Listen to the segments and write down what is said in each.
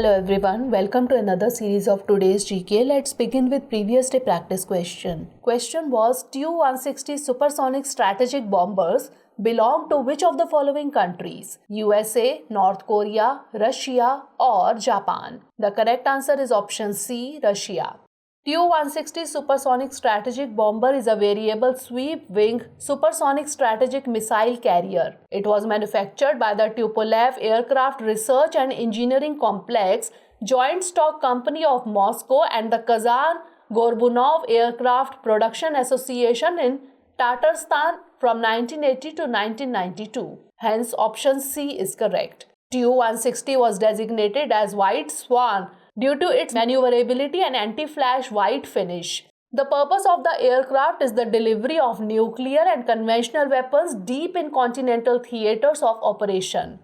Hello everyone, welcome to another series of today's GK. Let's begin with previous day practice question. Question was Tu-160 supersonic strategic bombers belong to which of the following countries? USA, North Korea, Russia or Japan? The correct answer is option C, Russia. Tu-160 supersonic strategic bomber is a variable sweep-wing supersonic strategic missile carrier. It was manufactured by the Tupolev Aircraft Research and Engineering Complex, Joint Stock Company of Moscow and the Kazan Gorbunov Aircraft Production Association in Tatarstan from 1980 to 1992. Hence, option C is correct. Tu-160 was designated as White Swan due to its maneuverability and anti-flash white finish. The purpose of the aircraft is the delivery of nuclear and conventional weapons deep in continental theaters of operation.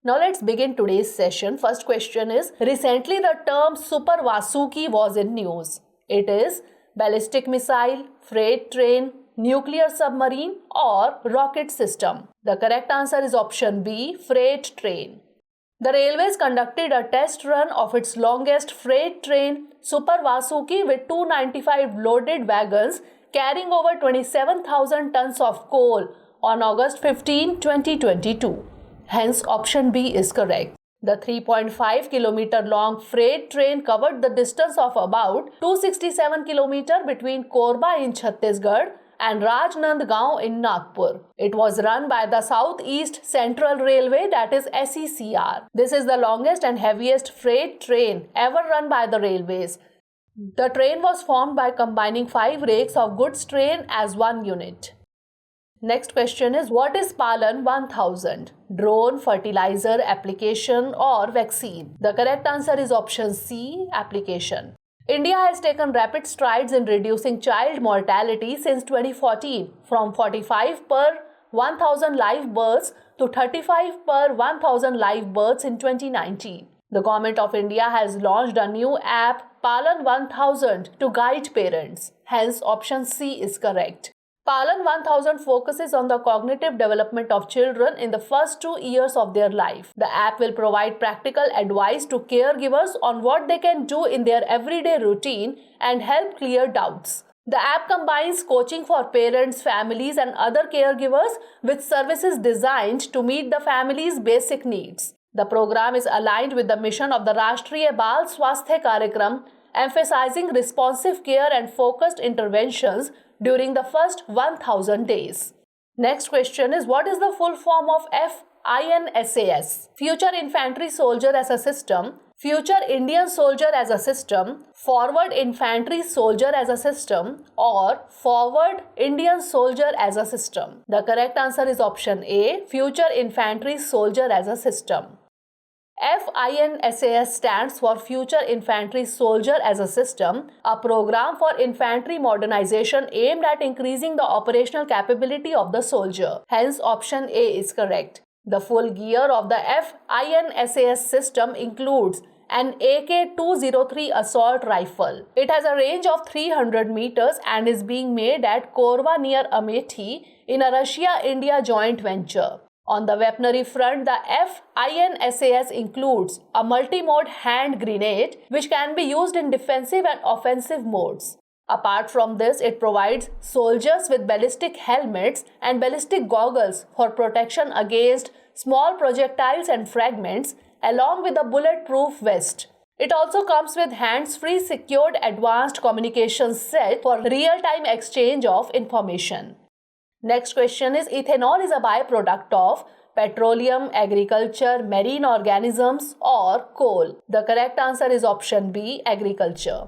Now let's begin today's session. First question is, recently the term Super Vasuki was in news. It is ballistic missile, freight train, nuclear submarine or rocket system. The correct answer is option B, freight train. The railways conducted a test run of its longest freight train, Super Vasuki, with 295 loaded wagons carrying over 27,000 tons of coal on August 15, 2022. Hence, option B is correct. The 3.5 kilometer long freight train covered the distance of about 267 km between Korba in Chhattisgarh and Rajnandgaon in Nagpur. It was run by the Southeast Central Railway, that is SECR. This is the longest and heaviest freight train ever run by the railways. The train was formed by combining 5 rakes of goods train as one unit. Next question is, what is Palan 1000? Drone, fertilizer, application or vaccine? The correct answer is option C, application. India has taken rapid strides in reducing child mortality since 2014 from 45 per 1000 live births to 35 per 1000 live births in 2019. The Government of India has launched a new app, Palan 1000, to guide parents. Hence, option C is correct. Palan 1000 focuses on the cognitive development of children in the first 2 years of their life. The app will provide practical advice to caregivers on what they can do in their everyday routine and help clear doubts. The app combines coaching for parents, families, and other caregivers with services designed to meet the family's basic needs. The program is aligned with the mission of the Rashtriya Bal Swasthya Karyakram, emphasizing responsive care and focused interventions during the first 1000 days. Next question is, what is the full form of FINSAS? Future Infantry Soldier as a System, Future Indian Soldier as a System, Forward Infantry Soldier as a System or Forward Indian Soldier as a System? The correct answer is option A, Future Infantry Soldier as a System. FINSAS stands for Future Infantry Soldier as a System, a program for infantry modernization aimed at increasing the operational capability of the soldier. Hence, option A is correct. The full gear of the FINSAS system includes an AK-203 assault rifle. It has a range of 300 meters and is being made at Korba near Amethi in a Russia-India joint venture. On the weaponry front, the FINSAS includes a multi-mode hand grenade which can be used in defensive and offensive modes. Apart from this, it provides soldiers with ballistic helmets and ballistic goggles for protection against small projectiles and fragments, along with a bulletproof vest. It also comes with hands-free secured advanced communications set for real-time exchange of information. Next question is, ethanol is a byproduct of petroleum, agriculture, marine organisms or coal. The correct answer is option B, agriculture.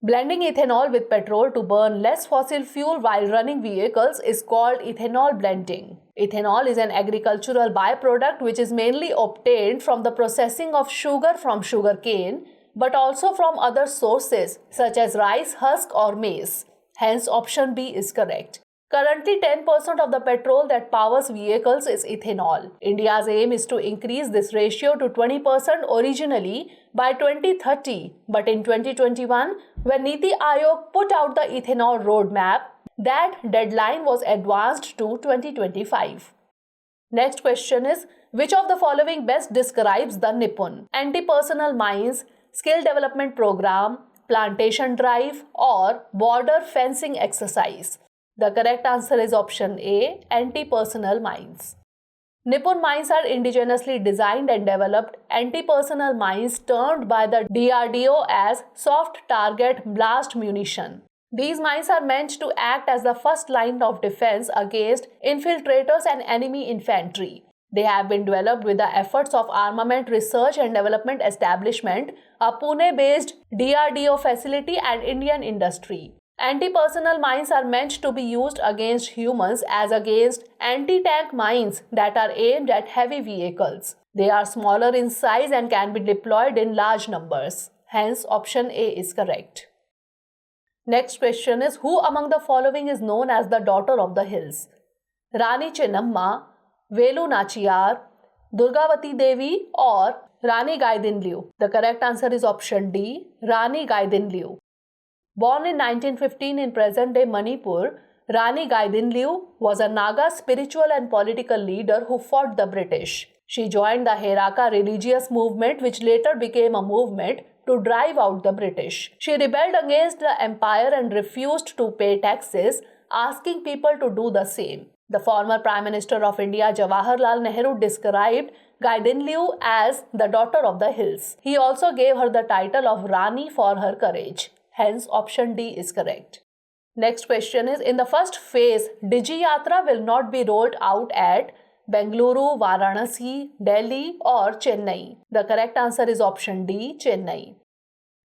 Blending ethanol with petrol to burn less fossil fuel while running vehicles is called ethanol blending. Ethanol is an agricultural byproduct which is mainly obtained from the processing of sugar from sugarcane, but also from other sources such as rice husk or maize. Hence, option B is correct. Currently, 10% of the petrol that powers vehicles is ethanol. India's aim is to increase this ratio to 20% originally by 2030, but in 2021, when Niti Aayog put out the ethanol roadmap, that deadline was advanced to 2025. Next question is, Which of the following best describes the Nippon? Anti-personnel mines, skill development program, plantation drive, or border fencing exercise? The correct answer is option A, anti-personnel mines. Nippon mines are indigenously designed and developed anti-personnel mines termed by the DRDO as soft target blast munition. These mines are meant to act as the first line of defense against infiltrators and enemy infantry. They have been developed with the efforts of Armament Research and Development Establishment, a Pune-based DRDO facility, and Indian industry. Anti-personnel mines are meant to be used against humans as against anti-tank mines that are aimed at heavy vehicles. They are smaller in size and can be deployed in large numbers. Hence, option A is correct. Next question is, who among the following is known as the daughter of the hills? Rani Chennamma, Velu Nachiyar, Durgavati Devi, or Rani Gaidinliu? The correct answer is option D, Rani Gaidinliu. Born in 1915 in present-day Manipur, Rani Gaidinliu was a Naga spiritual and political leader who fought the British. She joined the Heraka religious movement, which later became a movement to drive out the British. She rebelled against the empire and refused to pay taxes, asking people to do the same. The former Prime Minister of India, Jawaharlal Nehru, described Gaidinliu as the daughter of the hills. He also gave her the title of Rani for her courage. Hence, option D is correct. Next question is, in the first phase, Digi Yatra will not be rolled out at Bengaluru, Varanasi, Delhi, or Chennai. The correct answer is option D, Chennai.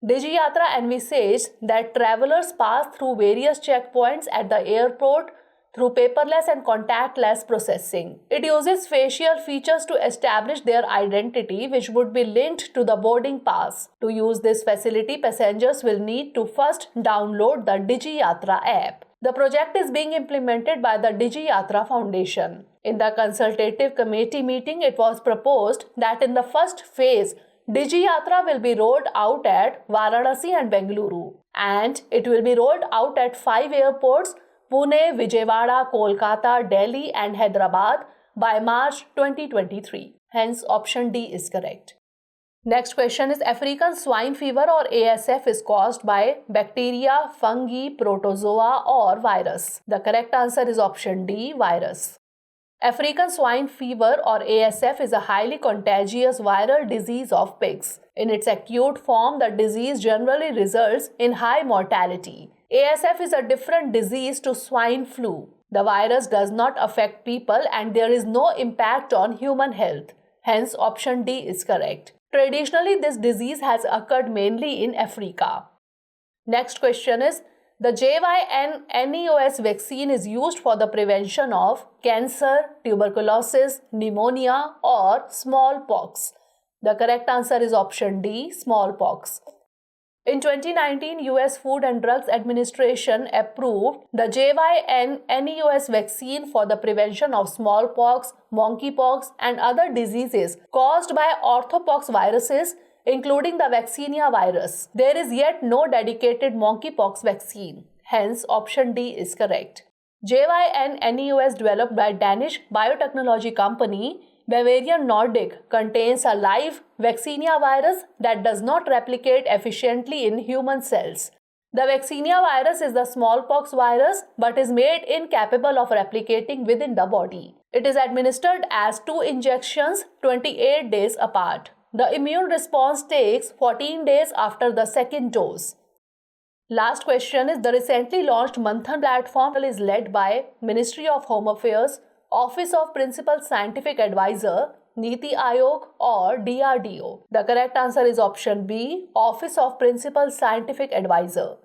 Digi Yatra envisages that travelers pass through various checkpoints at the airport through paperless and contactless processing. It uses facial features to establish their identity, which would be linked to the boarding pass. To use this facility, passengers will need to first download the Digi Yatra app. The project is being implemented by the Digi Yatra Foundation. In the consultative committee meeting, it was proposed that in the first phase, Digi Yatra will be rolled out at Varanasi and Bengaluru, and it will be rolled out at 5 airports: Pune, Vijayawada, Kolkata, Delhi, and Hyderabad by March 2023. Hence, option D is correct. Next question is, African swine fever or ASF is caused by bacteria, fungi, protozoa, or virus. The correct answer is option D, virus. African swine fever or ASF is a highly contagious viral disease of pigs. In its acute form, the disease generally results in high mortality. ASF is a different disease to swine flu. The virus does not affect people and there is no impact on human health. Hence, option D is correct. Traditionally, this disease has occurred mainly in Africa. Next question is, the JYN-NEOS vaccine is used for the prevention of cancer, tuberculosis, pneumonia, or smallpox. The correct answer is option D, smallpox. In 2019, US Food and Drugs Administration approved the JYN-NEOS vaccine for the prevention of smallpox, monkeypox, and other diseases caused by orthopox viruses, including the vaccinia virus. There is yet no dedicated monkeypox vaccine. Hence, option D is correct. JYN-NEOS, developed by Danish biotechnology company Bavarian Nordic, contains a live vaccinia virus that does not replicate efficiently in human cells. The vaccinia virus is the smallpox virus but is made incapable of replicating within the body. It is administered as 2 injections 28 days apart. The immune response takes 14 days after the second dose. Last question is, the recently launched Manthan platform is led by Ministry of Home Affairs, Office of Principal Scientific Advisor, Niti Aayog, or DRDO. The correct answer is option B, Office of Principal Scientific Advisor.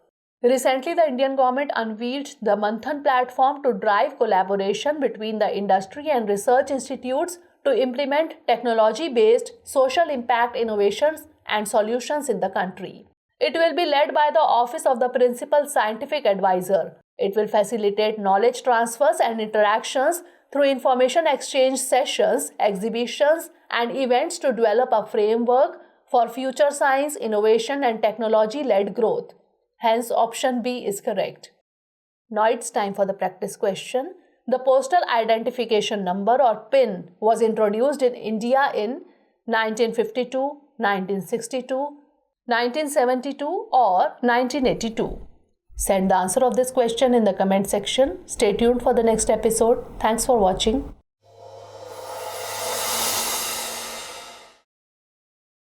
Recently, the Indian government unveiled the Manthan platform to drive collaboration between the industry and research institutes to implement technology-based social impact innovations and solutions in the country. It will be led by the Office of the Principal Scientific Advisor. It will facilitate knowledge transfers and interactions through information exchange sessions, exhibitions, and events to develop a framework for future science, innovation, and technology-led growth. Hence, option B is correct. Now it's time for the practice question. the postal identification number or PIN was introduced in India in 1952, 1962, 1972 or 1982? Send the answer of this question in the comment section. Stay tuned for the next episode. Thanks for watching.